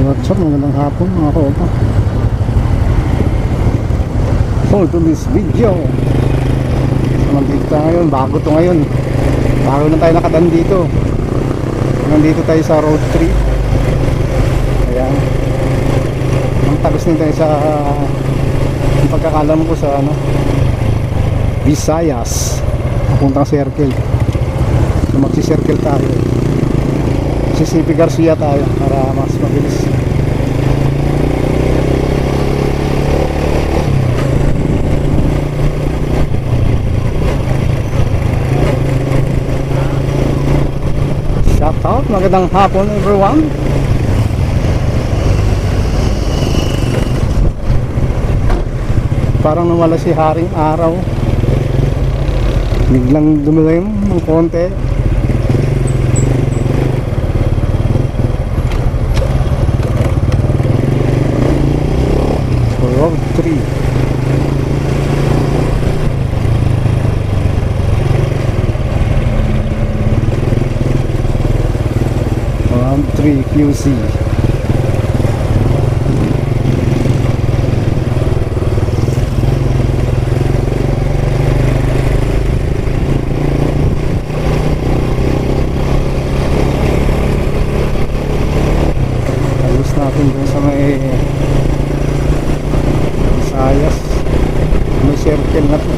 What's up, magandang hapon mga kaupa. So to this video, so, nandito tayo ngayon, bago to ngayon. Bago na tayo nakadaan dito. Nandito tayo sa road trip. Ayan. Ang tagos nito tayo sa ang pagkakalam ko sa Visayas, papuntang circle. So magsi-circle tayo. CCP Garcia tayo para mas mabilis. Shout out, magandang hapon everyone. Parang nawala si Haring Araw. Biglang dumilim ng konti. Road 3. Round 3 QC. Ayos natin dun sa may Visayas, may circle na to.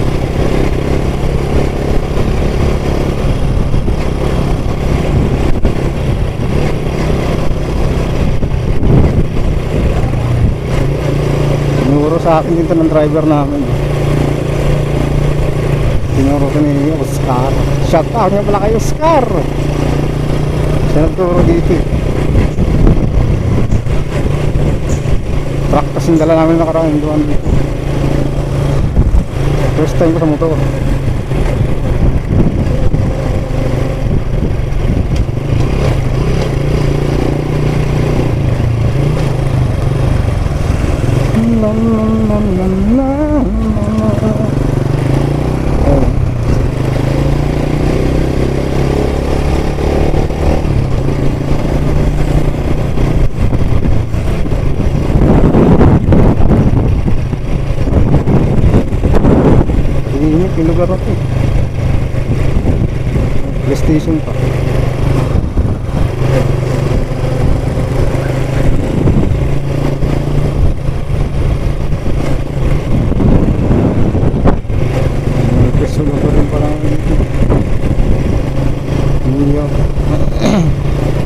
Tinuro sa akin dito ng driver namin. Tinuro ko ni Oscar. Shout out nga pala kay Oscar. Siya nagturo dito eh. Truck kasing dala namin nakaraan doon dito. First time ko sa motor. Init yung lugar natin. PlayStation pa.